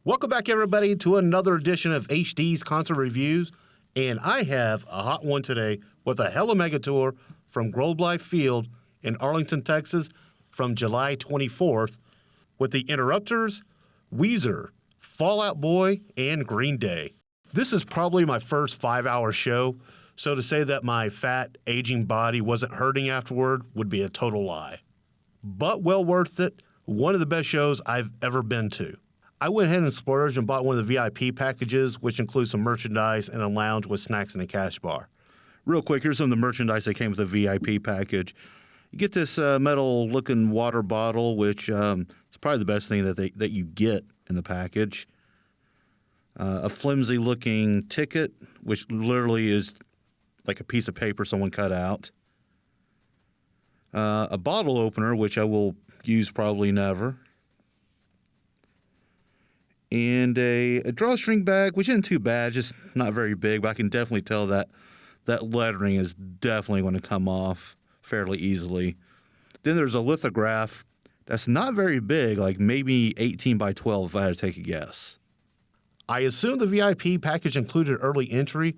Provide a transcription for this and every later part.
Welcome back, everybody, to another edition of HD's Concert Reviews, and I have a hot one today with a hella mega tour from Globe Life Field in Arlington, Texas, from July 24th, with the Interrupters, Weezer, Fall Out Boy, and Green Day. This is probably my first 5-hour show, so to say that my fat, aging body wasn't hurting afterward would be a total lie. But well worth it, one of the best shows I've ever been to. I went ahead and splurged and bought one of the VIP packages, which includes some merchandise and a lounge with snacks and a cash bar. Real quick, here's some of the merchandise that came with the VIP package. You get this metal-looking water bottle, which is probably the best thing that you get in the package. A flimsy-looking ticket, which literally is like a piece of paper someone cut out. A bottle opener, which I will use probably never. And a drawstring bag, which isn't too bad, just not very big, but I can definitely tell that lettering is definitely going to come off fairly easily. Then there's a lithograph that's not very big, like maybe 18 by 12 if I had to take a guess. I assume the VIP package included early entry,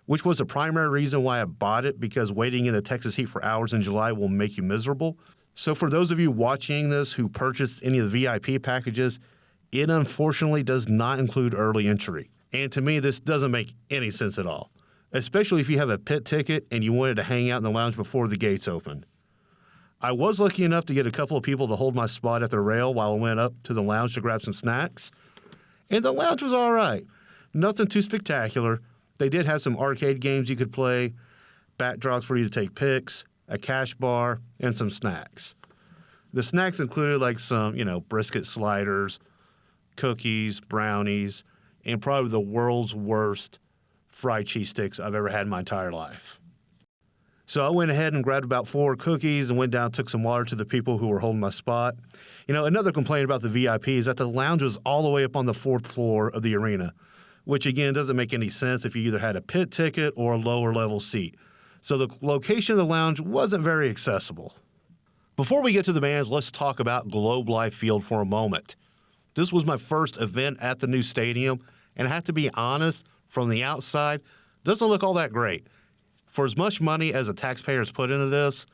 which was the primary reason why I bought it, because waiting in the Texas heat for hours in July will make you miserable. So for those of you watching this who purchased any of the VIP packages, it unfortunately does not include early entry. And to me, this doesn't make any sense at all, especially if you have a pit ticket and you wanted to hang out in the lounge before the gates opened. I was lucky enough to get a couple of people to hold my spot at the rail while I went up to the lounge to grab some snacks. And the lounge was all right. Nothing too spectacular. They did have some arcade games you could play, backdrops for you to take pics, a cash bar, and some snacks. The snacks included like some, brisket sliders, cookies, brownies, and probably the world's worst fried cheese sticks I've ever had in my entire life. So I went ahead and grabbed about 4 cookies and went down, took some water to the people who were holding my spot. Another complaint about the VIP is that the lounge was all the way up on the 4th floor of the arena, which again doesn't make any sense if you either had a pit ticket or a lower level seat. So the location of the lounge wasn't very accessible. Before we get to the bands, let's talk about Globe Life Field for a moment. This was my first event at the new stadium, and I have to be honest, from the outside, doesn't look all that great. For as much money as the taxpayers put into this,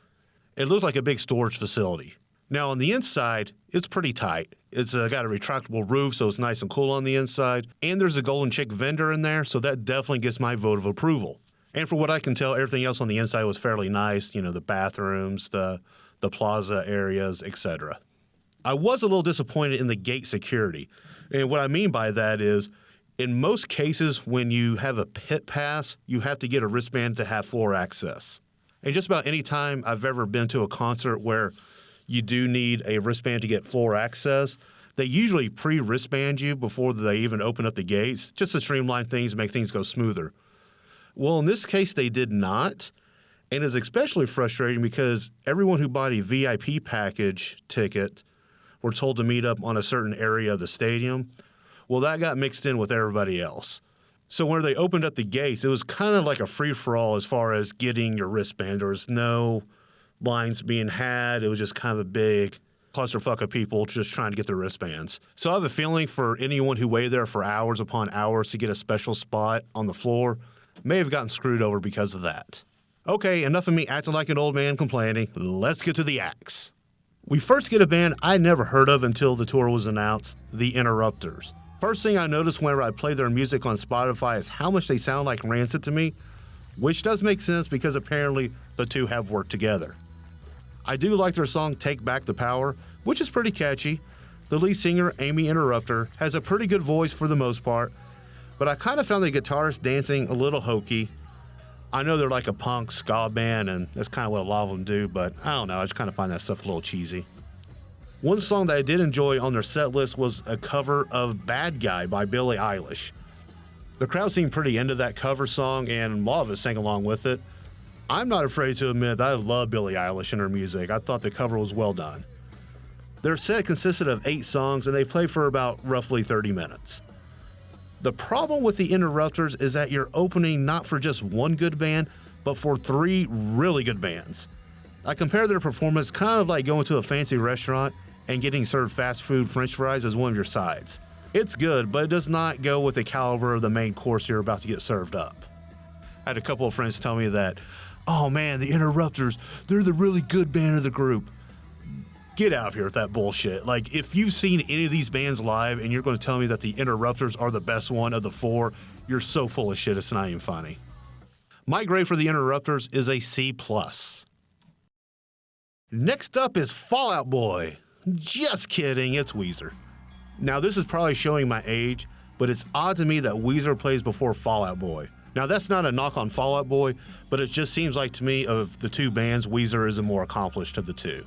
it looked like a big storage facility. Now, on the inside, it's pretty tight. It's got a retractable roof, so it's nice and cool on the inside, and there's a Golden Chick vendor in there, so that definitely gets my vote of approval. And for what I can tell, everything else on the inside was fairly nice, the bathrooms, the plaza areas, etc. I was a little disappointed in the gate security. And what I mean by that is, in most cases, when you have a pit pass, you have to get a wristband to have floor access. And just about any time I've ever been to a concert where you do need a wristband to get floor access, they usually pre-wristband you before they even open up the gates, just to streamline things and make things go smoother. Well, in this case, they did not. And it's especially frustrating because everyone who bought a VIP package ticket were told to meet up on a certain area of the stadium. Well, that got mixed in with everybody else. So when they opened up the gates, it was kind of like a free-for-all as far as getting your wristband. There was no lines being had. It was just kind of a big clusterfuck of people just trying to get their wristbands. So I have a feeling for anyone who waited there for hours upon hours to get a special spot on the floor may have gotten screwed over because of that. Okay, enough of me acting like an old man complaining. Let's get to the acts. We first get a band I never heard of until the tour was announced, the Interrupters. First thing I noticed whenever I play their music on Spotify is how much they sound like Rancid to me, which does make sense because apparently the two have worked together. I do like their song Take Back the Power, which is pretty catchy. The lead singer, Amy Interrupter, has a pretty good voice for the most part, but I kind of found the guitarist dancing a little hokey. I know they're like a punk ska band, and that's kind of what a lot of them do, but I don't know, I just kind of find that stuff a little cheesy. One song that I did enjoy on their set list was a cover of Bad Guy by Billie Eilish. The crowd seemed pretty into that cover song, and a lot of us sang along with it. I'm not afraid to admit that I love Billie Eilish and her music. I thought the cover was well done. Their set consisted of 8 songs, and they played for about roughly 30 minutes. The problem with the Interrupters is that you're opening not for just one good band, but for 3 really good bands. I compare their performance kind of like going to a fancy restaurant and getting served fast food french fries as one of your sides. It's good, but it does not go with the caliber of the main course you're about to get served up. I had a couple of friends tell me that, oh man, the Interrupters, they're the really good band of the group. Get out of here with that bullshit. Like, if you've seen any of these bands live and you're going to tell me that the Interrupters are the best one of the four, you're so full of shit, it's not even funny. My grade for the Interrupters is a C+. Next up is Fall Out Boy. Just kidding, it's Weezer. Now, this is probably showing my age, but it's odd to me that Weezer plays before Fall Out Boy. Now, that's not a knock on Fall Out Boy, but it just seems like to me of the two bands, Weezer is the more accomplished of the two.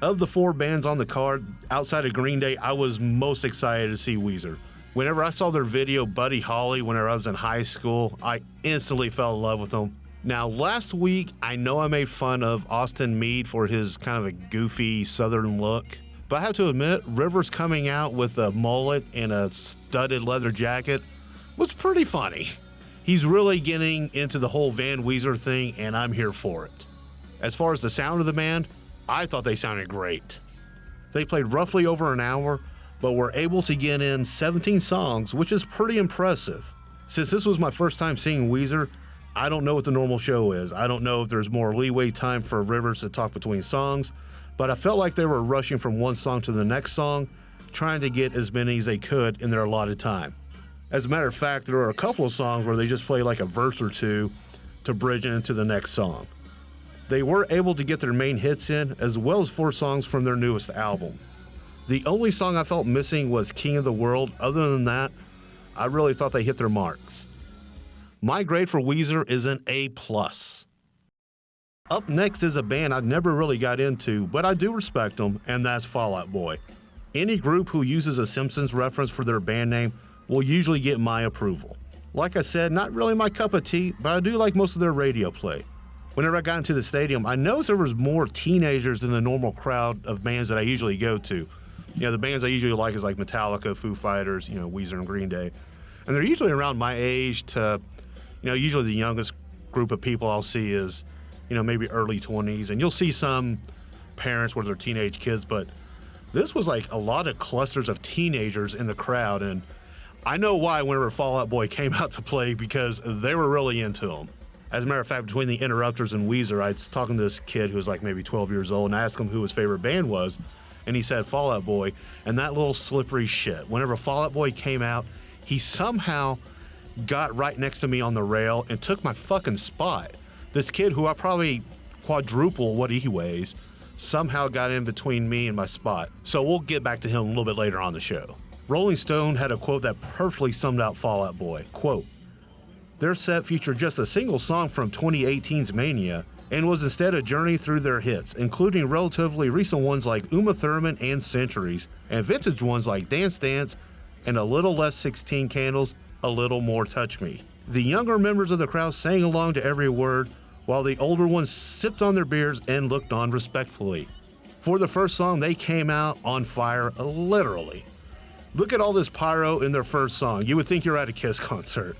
Of the four bands on the card, outside of Green Day, I was most excited to see Weezer. Whenever I saw their video, Buddy Holly, whenever I was in high school, I instantly fell in love with them. Now, last week, I know I made fun of Austin Meade for his kind of a goofy southern look, but I have to admit, Rivers coming out with a mullet and a studded leather jacket was pretty funny. He's really getting into the whole Van Weezer thing, and I'm here for it. As far as the sound of the band, I thought they sounded great. They played roughly over an hour, but were able to get in 17 songs, which is pretty impressive. Since this was my first time seeing Weezer, I don't know what the normal show is. I don't know if there's more leeway time for Rivers to talk between songs, but I felt like they were rushing from one song to the next song, trying to get as many as they could in their allotted time. As a matter of fact, there are a couple of songs where they just play like a verse or two to bridge into the next song. They were able to get their main hits in, as well as 4 songs from their newest album. The only song I felt missing was King of the World. Other than that, I really thought they hit their marks. My grade for Weezer is an A+. Up next is a band I never really got into, but I do respect them, and that's Fall Out Boy. Any group who uses a Simpsons reference for their band name will usually get my approval. Like I said, not really my cup of tea, but I do like most of their radio play. Whenever I got into the stadium, I noticed there was more teenagers than the normal crowd of bands that I usually go to. You know, the bands I usually like is like Metallica, Foo Fighters, Weezer and Green Day. And they're usually around my age to, usually the youngest group of people I'll see is, maybe early 20s. And you'll see some parents with their teenage kids, but this was like a lot of clusters of teenagers in the crowd. And I know why whenever Fall Out Boy came out to play, because they were really into them. As a matter of fact, between the Interrupters and Weezer, I was talking to this kid who was like maybe 12 years old, and I asked him who his favorite band was, and he said Fall Out Boy. And that little slippery shit, whenever Fall Out Boy came out, he somehow got right next to me on the rail and took my fucking spot. This kid, who I probably quadruple what he weighs, somehow got in between me and my spot. So we'll get back to him a little bit later on the show. Rolling Stone had a quote that perfectly summed up Fall Out Boy. Quote, "Their set featured just a single song from 2018's Mania and was instead a journey through their hits, including relatively recent ones like Uma Thurman and Centuries, and vintage ones like Dance Dance and a little less 16 Candles, a little more Touch Me." The younger members of the crowd sang along to every word, while the older ones sipped on their beers and looked on respectfully. For the first song, they came out on fire, literally. Look at all this pyro in their first song. You would think you're at a Kiss concert.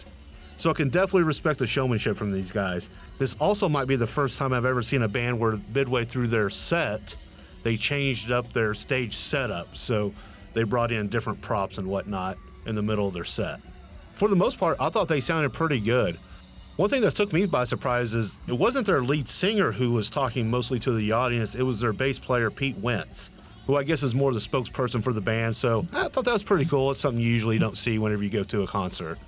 So I can definitely respect the showmanship from these guys. This also might be the first time I've ever seen a band where midway through their set, they changed up their stage setup. So they brought in different props and whatnot in the middle of their set. For the most part, I thought they sounded pretty good. One thing that took me by surprise is it wasn't their lead singer who was talking mostly to the audience, it was their bass player, Pete Wentz, who I guess is more the spokesperson for the band, so I thought that was pretty cool. It's something you usually don't see whenever you go to a concert.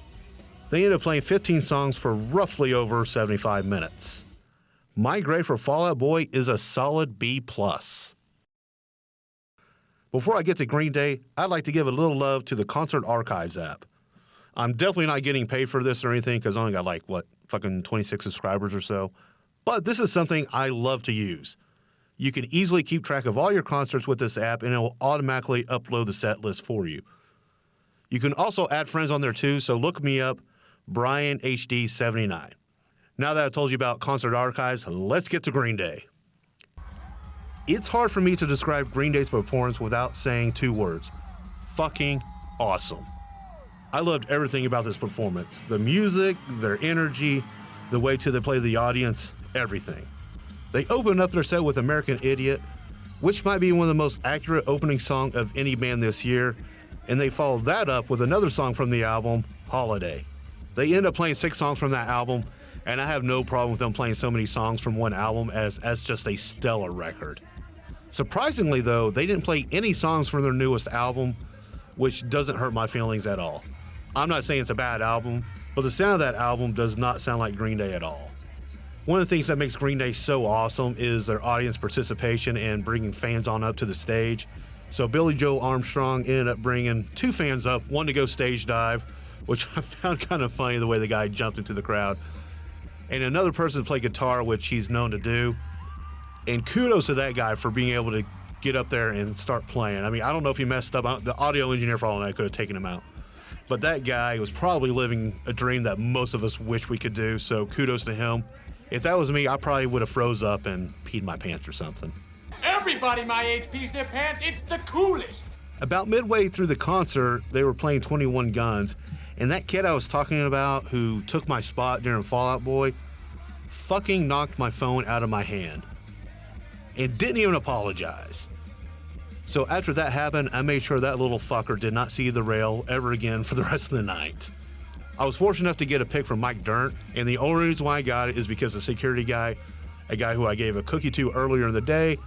They ended up playing 15 songs for roughly over 75 minutes. My grade for Fall Out Boy is a solid B+. Before I get to Green Day, I'd like to give a little love to the Concert Archives app. I'm definitely not getting paid for this or anything because I only got fucking 26 subscribers or so. But this is something I love to use. You can easily keep track of all your concerts with this app and it will automatically upload the set list for you. You can also add friends on there too, so look me up, BrianHD79. Now that I've told you about Concert Archives, let's get to Green Day. It's hard for me to describe Green Day's performance without saying 2 words. Fucking awesome. I loved everything about this performance. The music, their energy, the way they play the audience, everything. They opened up their set with American Idiot, which might be one of the most accurate opening songs of any band this year, and they followed that up with another song from the album, Holiday. They ended up playing 6 songs from that album, and I have no problem with them playing so many songs from one album, as that's just a stellar record. Surprisingly, though, they didn't play any songs from their newest album, which doesn't hurt my feelings at all. I'm not saying it's a bad album, but the sound of that album does not sound like Green Day at all. One of the things that makes Green Day so awesome is their audience participation and bringing fans on up to the stage. So Billy Joe Armstrong ended up bringing 2 fans up, one to go stage dive, which I found kind of funny the way the guy jumped into the crowd, and another person to play guitar, which he's known to do. And kudos to that guy for being able to get up there and start playing. I mean, I don't know if he messed up. The audio engineer for all I know could have taken him out. But that guy was probably living a dream that most of us wish we could do, so kudos to him. If that was me, I probably would have froze up and peed my pants or something. Everybody my age pees their pants. It's the coolest. About midway through the concert, they were playing 21 Guns, and that kid I was talking about who took my spot during Fall Out Boy fucking knocked my phone out of my hand and didn't even apologize. So after that happened, I made sure that little fucker did not see the rail ever again for the rest of the night. I was fortunate enough to get a pic from Mike Dirnt, and the only reason why I got it is because the security guy, a guy who I gave a cookie to earlier in the day,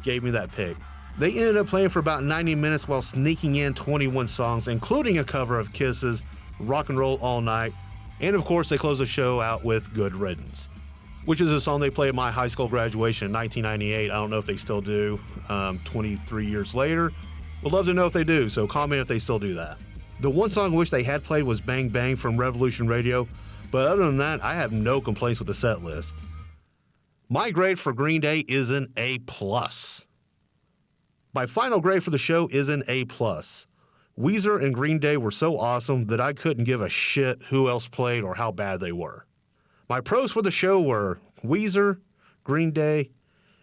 gave me that pic. They ended up playing for about 90 minutes while sneaking in 21 songs, including a cover of Kiss's Rock and Roll All Night, and of course they closed the show out with Good Riddance, which is a song they played at my high school graduation in 1998. I don't know if they still do, 23 years later. Would love to know if they do, so comment if they still do that. The one song I wish they had played was Bang Bang from Revolution Radio, but other than that, I have no complaints with the set list. My grade for Green Day is an A+. My final grade for the show is an A+. Weezer and Green Day were so awesome that I couldn't give a shit who else played or how bad they were. My pros for the show were Weezer, Green Day,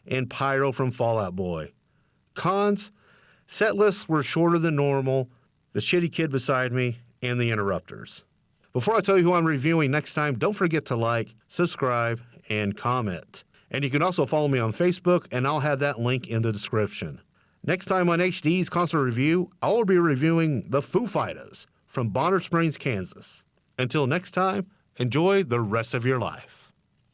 and Pyro from Fall Out Boy. Cons, set lists were shorter than normal, the shitty kid beside me, and the interrupters. Before I tell you who I'm reviewing next time, don't forget to like, subscribe, and comment. And you can also follow me on Facebook, and I'll have that link in the description. Next time on HD's Concert Review, I'll be reviewing the Foo Fighters from Bonner Springs, Kansas. Until next time, enjoy the rest of your life.